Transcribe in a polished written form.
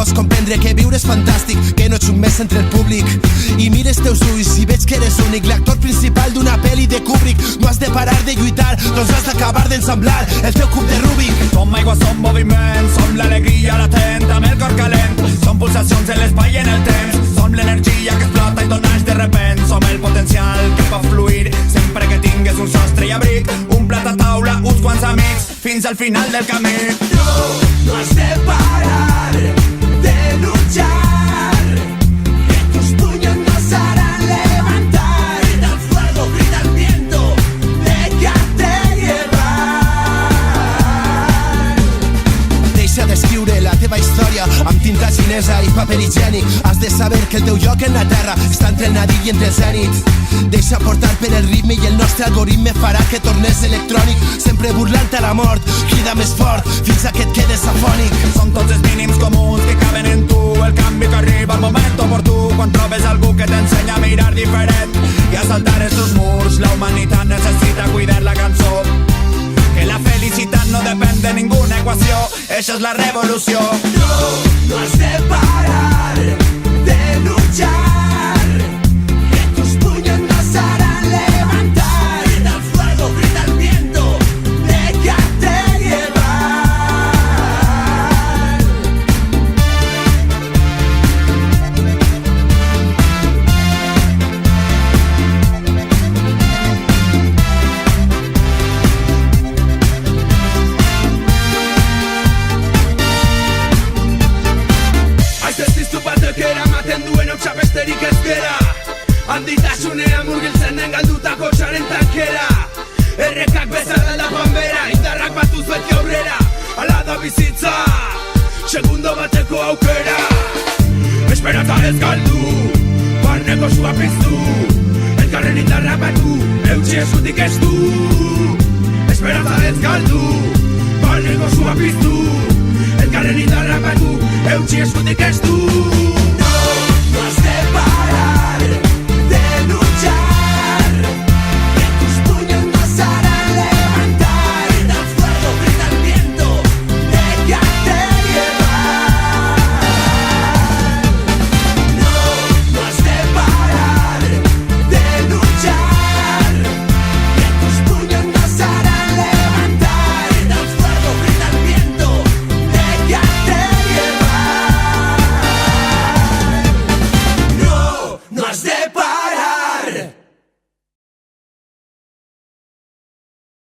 vols comprendre que viure és fantàstic, que no ets un mes entre el públic. I mires teus ulls i veig que eres únic, l'actor principal d'una pel·li de Kubrick. No has de parar de lluitar, doncs has d'acabar d'ensamblar el teu cub de Rubik. Som aigua, som moviment, som l'alegria latent amb el cor calent. Som pulsacions en l'espai i en el temps, som l'energia que explota i donaix de repent. Som el potencial que pot fluir sempre que tingues un sostre i abric, un plat a taula, uns quants amics, fins al final del camí. No has de parar de luchar, que tus puños nos harán levantar. Grita el fuego, grita el viento, déjate llevar. Deixa d'escriure la teva història amb tinta xinesa i paper higiènic. Has de saber que el teu lloc en la terra està entre el nadiu i entre el zènit. Deixa portar per el ritme i el nostre algoritme farà que tornes electrònic, sempre burlant a la mort. Crida més fort fins a que et quedes afònic. Són tots els mínims comuns que caben en tu, el canvi que arriba al moment oportú, quan trobes algú que t'ensenya a mirar diferent i a saltar els teus murs. La humanitat necessita cuidar la cançó, que la felicitat no depèn de ninguna equació. Eixa és la revolució. No has de parar de luchar, que tus puños nos harán levantar. Grita el fuego, grita el viento, déjate llevar. Aiz piztu batekera maten duen hotxa besterik ez gera. Handitasunean murgiltzen den galdutako txaren tankera. Errekak bezala da panbera, indarrak batuz beti aurrera. Ala da bizitza, segundo bateko aukera. Esperanza ez galdu, barneko sua piztu, elkarren indarrak batu, eutxi eskutik ez du. Esperanza ez galdu, barneko sua piztu, elkarren indarrak batu, eutxi eskutik ez du.